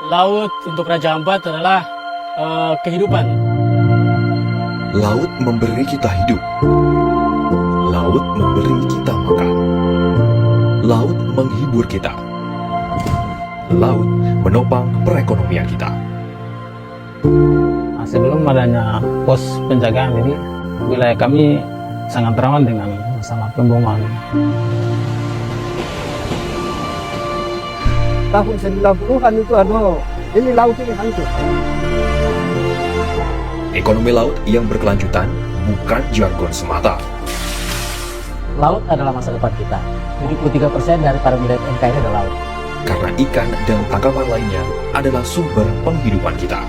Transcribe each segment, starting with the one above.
Laut untuk Raja Ampat adalah kehidupan. Laut memberi kita hidup. Laut memberi kita makan. Laut menghibur kita. Laut menopang perekonomian kita. Nah, sebelum adanya pos penjagaan ini, wilayah kami sangat rawan dengan masalah pemboman. Tahun 90-an itu ini laut ini hancur. Ekonomi laut yang berkelanjutan bukan jargon semata. Laut adalah masa depan kita. 73% dari para wilayah NKRI adalah laut. Karena ikan dan tangkapan lainnya adalah sumber penghidupan kita.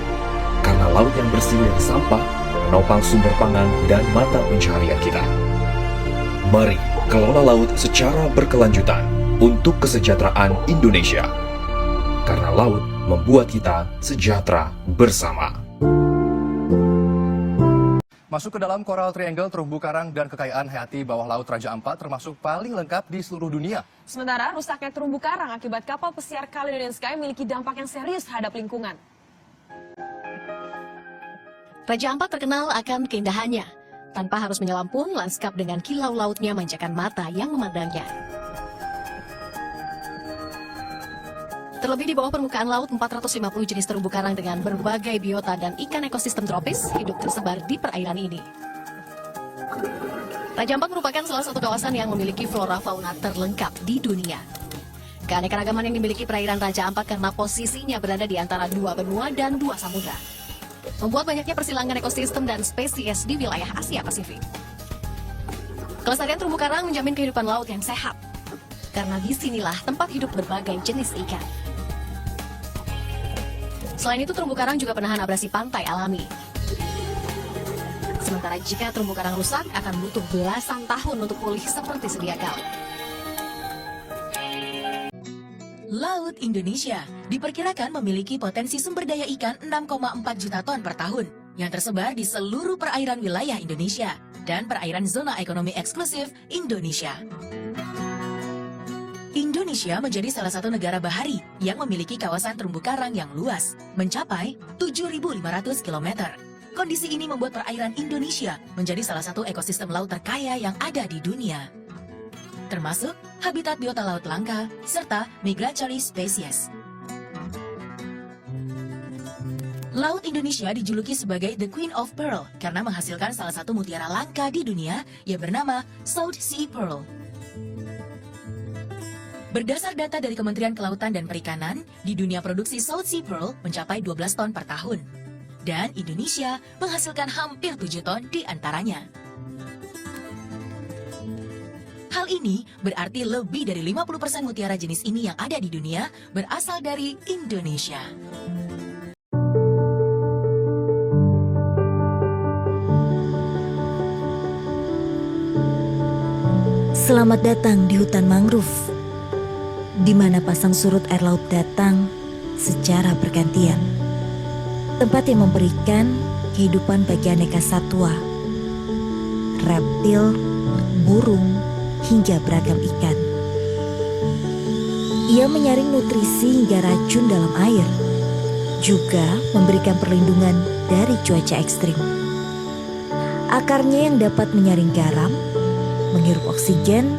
Karena laut yang bersih dari sampah menopang sumber pangan dan mata pencaharian kita. Mari kelola laut secara berkelanjutan untuk kesejahteraan Indonesia. Karena laut membuat kita sejahtera bersama. Masuk ke dalam Coral Triangle, terumbu karang dan kekayaan hayati bawah laut Raja Ampat termasuk paling lengkap di seluruh dunia. Sementara rusaknya terumbu karang akibat kapal pesiar Caledonian Sky memiliki dampak yang serius terhadap lingkungan. Raja Ampat terkenal akan keindahannya. Tanpa harus menyelam pun, lanskap dengan kilau lautnya manjakan mata yang memandangnya. Terlebih di bawah permukaan laut, 450 jenis terumbu karang dengan berbagai biota dan ikan ekosistem tropis hidup tersebar di perairan ini. Raja Ampat merupakan salah satu kawasan yang memiliki flora fauna terlengkap di dunia. Keanekaragaman yang dimiliki perairan Raja Ampat karena posisinya berada di antara dua benua dan dua samudra, membuat banyaknya persilangan ekosistem dan spesies di wilayah Asia Pasifik. Kelestarian terumbu karang menjamin kehidupan laut yang sehat, karena disinilah tempat hidup berbagai jenis ikan. Selain itu, terumbu karang juga penahan abrasi pantai alami. Sementara jika terumbu karang rusak, akan butuh belasan tahun untuk pulih seperti sedia kala. Laut Indonesia diperkirakan memiliki potensi sumber daya ikan 6,4 juta ton per tahun yang tersebar di seluruh perairan wilayah Indonesia dan perairan zona ekonomi eksklusif Indonesia. Indonesia menjadi salah satu negara bahari yang memiliki kawasan terumbu karang yang luas, mencapai 7.500 km. Kondisi ini membuat perairan Indonesia menjadi salah satu ekosistem laut terkaya yang ada di dunia, termasuk habitat biota laut langka serta migratory species. Laut Indonesia dijuluki sebagai The Queen of Pearl karena menghasilkan salah satu mutiara langka di dunia yang bernama South Sea Pearl. Berdasar data dari Kementerian Kelautan dan Perikanan, di dunia produksi South Sea Pearl mencapai 12 ton per tahun. Dan Indonesia menghasilkan hampir 7 ton di antaranya. Hal ini berarti lebih dari 50% mutiara jenis ini yang ada di dunia berasal dari Indonesia. Selamat datang di hutan mangrove, di mana pasang surut air laut datang secara bergantian. Tempat yang memberikan kehidupan bagi aneka satwa, reptil, burung, hingga beragam ikan. Ia menyaring nutrisi hingga racun dalam air, juga memberikan perlindungan dari cuaca ekstrim. Akarnya yang dapat menyaring garam, menghirup oksigen,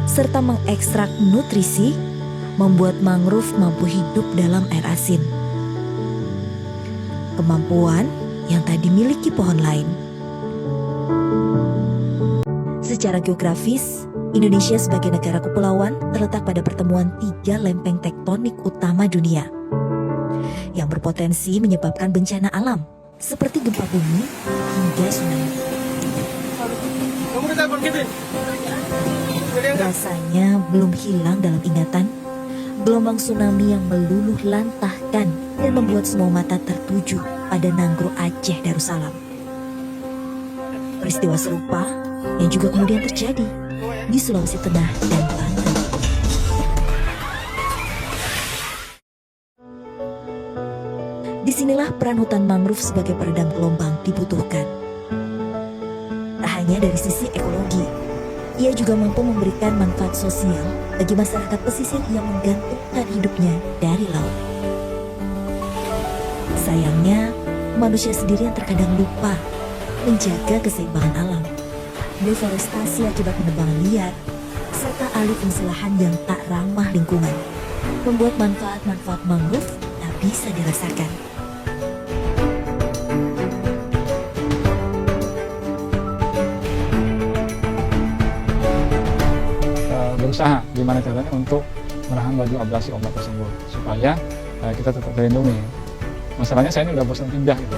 serta mengekstrak nutrisi, membuat mangrove mampu hidup dalam air asin. Kemampuan yang tak dimiliki pohon lain. Secara geografis, Indonesia sebagai negara kepulauan terletak pada pertemuan 3 lempeng tektonik utama dunia yang berpotensi menyebabkan bencana alam seperti gempa bumi hingga tsunami. Rasanya belum hilang dalam ingatan gelombang tsunami yang meluluh lantahkan dan membuat semua mata tertuju pada Nanggro Aceh Darussalam. Peristiwa serupa yang juga kemudian terjadi di Sulawesi Tengah dan Banten. Disinilah peran hutan mangrove sebagai peredam gelombang dibutuhkan. Tak hanya dari sisi ekologi, ia juga mampu memberikan manfaat sosial bagi masyarakat pesisir yang menggantungkan hidupnya dari laut. Sayangnya, manusia sendiri yang terkadang lupa menjaga keseimbangan alam. Deforestasi akibat penebangan liar, serta alih fungsi lahan yang tak ramah lingkungan, membuat manfaat-manfaat mangrove tak bisa dirasakan. Berusaha gimana caranya untuk menahan laju abrasi ombak tersebut supaya kita tetap terlindungi. Masalahnya saya ini udah bosan pindah gitu.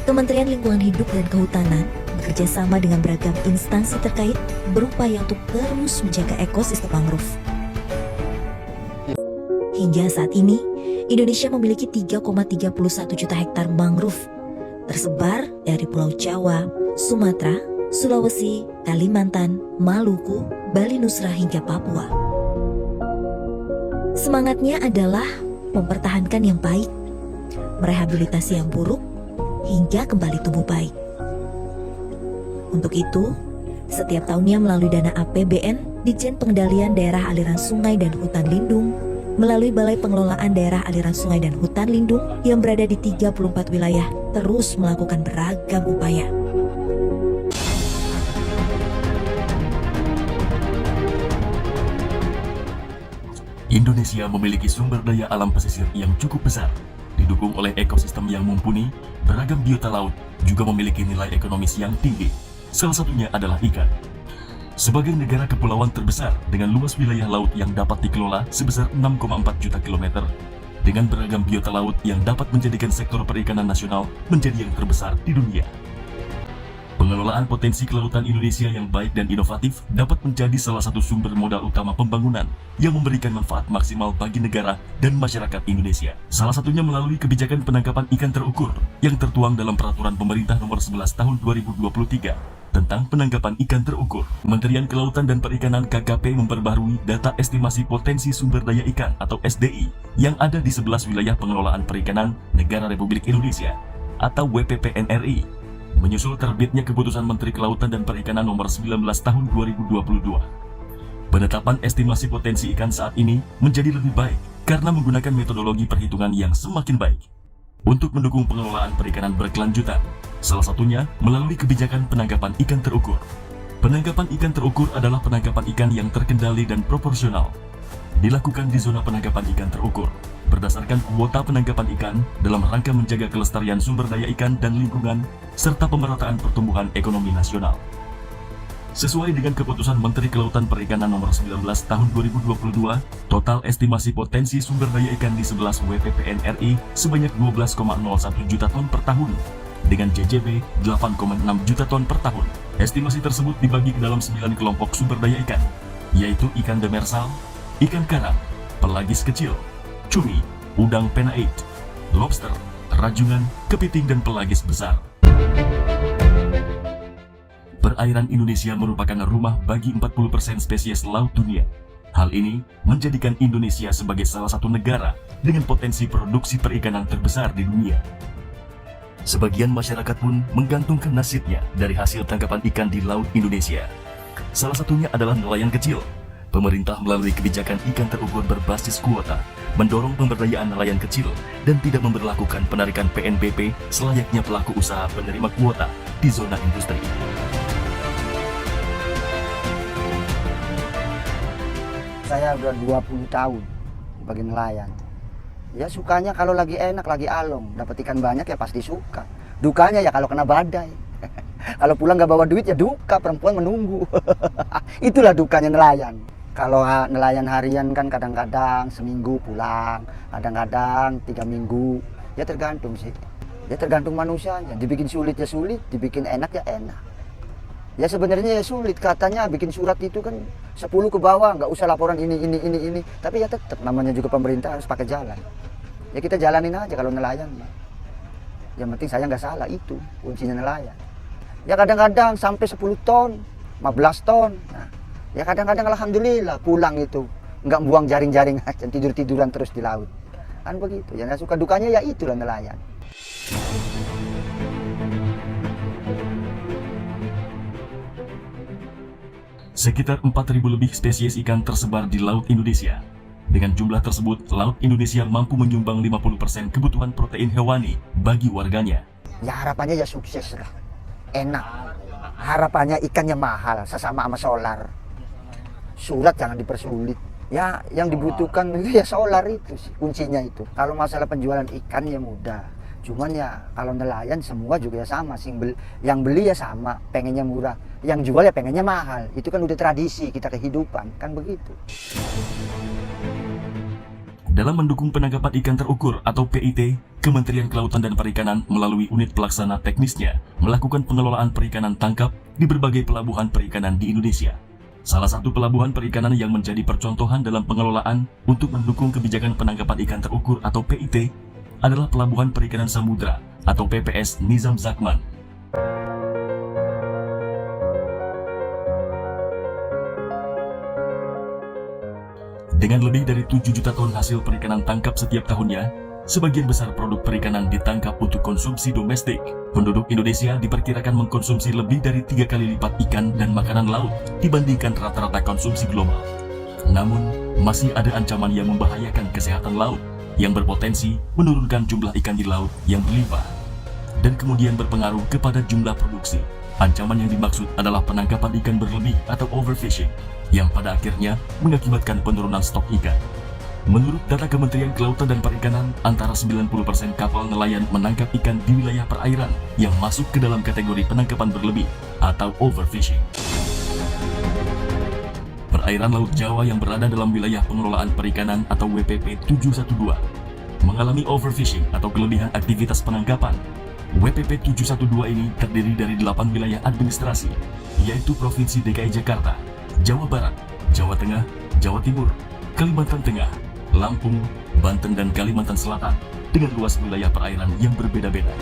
Kementerian Lingkungan Hidup dan Kehutanan bekerja sama dengan beragam instansi terkait berupaya untuk terus menjaga ekosistem mangrove. Hingga saat ini, Indonesia memiliki 3,31 juta hektar mangrove tersebar dari Pulau Jawa, Sumatera, Sulawesi, Kalimantan, Maluku, Bali Nusra hingga Papua. Semangatnya adalah mempertahankan yang baik, merehabilitasi yang buruk, hingga kembali tumbuh baik. Untuk itu, setiap tahunnya melalui dana APBN, Ditjen Pengendalian Daerah Aliran Sungai dan Hutan Lindung, melalui Balai Pengelolaan Daerah Aliran Sungai dan Hutan Lindung yang berada di 34 wilayah, terus melakukan beragam upaya. Indonesia memiliki sumber daya alam pesisir yang cukup besar, didukung oleh ekosistem yang mumpuni, beragam biota laut, juga memiliki nilai ekonomis yang tinggi. Salah satunya adalah ikan. Sebagai negara kepulauan terbesar dengan luas wilayah laut yang dapat dikelola sebesar 6,4 juta kilometer, dengan beragam biota laut yang dapat menjadikan sektor perikanan nasional menjadi yang terbesar di dunia. Pengelolaan potensi kelautan Indonesia yang baik dan inovatif dapat menjadi salah satu sumber modal utama pembangunan yang memberikan manfaat maksimal bagi negara dan masyarakat Indonesia. Salah satunya melalui kebijakan penangkapan ikan terukur yang tertuang dalam Peraturan Pemerintah Nomor 11 Tahun 2023 tentang penangkapan ikan terukur. Kementerian Kelautan dan Perikanan KKP memperbaharui data estimasi potensi sumber daya ikan atau SDI yang ada di 11 wilayah pengelolaan perikanan Negara Republik Indonesia atau WPPNRI. Menyusul terbitnya Keputusan Menteri Kelautan dan Perikanan Nomor 19 Tahun 2022. Penetapan estimasi potensi ikan saat ini menjadi lebih baik karena menggunakan metodologi perhitungan yang semakin baik untuk mendukung pengelolaan perikanan berkelanjutan, salah satunya melalui kebijakan penangkapan ikan terukur. Penangkapan ikan terukur adalah penangkapan ikan yang terkendali dan proporsional, dilakukan di zona penangkapan ikan terukur berdasarkan kuota penangkapan ikan dalam rangka menjaga kelestarian sumber daya ikan dan lingkungan serta pemerataan pertumbuhan ekonomi nasional. Sesuai dengan Keputusan Menteri Kelautan Perikanan Nomor 19 Tahun 2022, total estimasi potensi sumber daya ikan di 11 WPPN RI sebanyak 12,01 juta ton per tahun, dengan JJB 8,6 juta ton per tahun. Estimasi tersebut dibagi ke dalam 9 kelompok sumber daya ikan, yaitu ikan demersal, ikan karang, pelagis kecil, cumi, udang penait, lobster, rajungan, kepiting, dan pelagis besar. Perairan Indonesia merupakan rumah bagi 40% spesies laut dunia. Hal ini menjadikan Indonesia sebagai salah satu negara dengan potensi produksi perikanan terbesar di dunia. Sebagian masyarakat pun menggantungkan nasibnya dari hasil tangkapan ikan di laut Indonesia. Salah satunya adalah nelayan kecil. Pemerintah melalui kebijakan ikan terukur berbasis kuota mendorong pemberdayaan nelayan kecil dan tidak memberlakukan penarikan PNBP selayaknya pelaku usaha penerima kuota di zona industri. Saya udah 20 tahun sebagai nelayan. Ya sukanya kalau lagi enak, lagi along, dapat ikan banyak ya pasti suka. Dukanya ya kalau kena badai. Kalau pulang nggak bawa duit ya duka, perempuan menunggu. Itulah dukanya nelayan. Kalau nelayan harian kan kadang-kadang seminggu pulang, kadang-kadang 3 minggu. Ya tergantung sih. Ya tergantung manusianya. Dibikin sulit ya sulit, dibikin enak ya enak. Ya sebenarnya ya sulit. Katanya bikin surat itu kan 10 ke bawah, nggak usah laporan ini. Tapi ya tetap namanya juga pemerintah harus pakai jalan. Ya kita jalanin aja kalau nelayan. Yang penting saya nggak salah, itu kuncinya nelayan. Ya kadang-kadang sampai 10 ton, 15 ton. Nah, ya kadang-kadang alhamdulillah pulang itu nggak buang jaring-jaring aja, tidur-tiduran terus di laut. Kan begitu. Ya suka dukanya ya itulah nelayan. Sekitar 4.000 lebih spesies ikan tersebar di laut Indonesia Dengan jumlah tersebut, Laut Indonesia mampu menyumbang 50% kebutuhan protein hewani bagi warganya. Ya harapannya ya sukses lah, enak. Harapannya ikannya mahal, sesama sama solar. Surat jangan dipersulit. Ya yang dibutuhkan itu ya solar itu sih, kuncinya itu. Kalau masalah penjualan ikan ya mudah. Cuman ya kalau nelayan semua juga ya sama, yang beli ya sama, pengennya murah. Yang jual ya pengennya mahal. Itu kan udah tradisi kita kehidupan, kan begitu. Dalam mendukung penangkapan ikan terukur atau PIT, Kementerian Kelautan dan Perikanan melalui unit pelaksana teknisnya melakukan pengelolaan perikanan tangkap di berbagai pelabuhan perikanan di Indonesia. Salah satu pelabuhan perikanan yang menjadi percontohan dalam pengelolaan untuk mendukung kebijakan penangkapan ikan terukur atau PIT adalah Pelabuhan Perikanan Samudra atau PPS Nizam Zakman. Dengan lebih dari 7 juta ton hasil perikanan tangkap setiap tahunnya, sebagian besar produk perikanan ditangkap untuk konsumsi domestik. Penduduk Indonesia diperkirakan mengkonsumsi lebih dari 3 kali lipat ikan dan makanan laut dibandingkan rata-rata konsumsi global. Namun, masih ada ancaman yang membahayakan kesehatan laut, yang berpotensi menurunkan jumlah ikan di laut yang berlimpah, dan kemudian berpengaruh kepada jumlah produksi. Ancaman yang dimaksud adalah penangkapan ikan berlebih atau overfishing, yang pada akhirnya mengakibatkan penurunan stok ikan. Menurut data Kementerian Kelautan dan Perikanan, antara 90% kapal nelayan menangkap ikan di wilayah perairan yang masuk ke dalam kategori penangkapan berlebih atau overfishing. Perairan Laut Jawa yang berada dalam wilayah pengelolaan perikanan atau WPP 712 mengalami overfishing atau kelebihan aktivitas penangkapan. WPP 712 ini terdiri dari 8 wilayah administrasi, yaitu Provinsi DKI Jakarta, Jawa Barat, Jawa Tengah, Jawa Timur, Kalimantan Tengah, Lampung, Banten, dan Kalimantan Selatan dengan luas wilayah perairan yang berbeda-beda.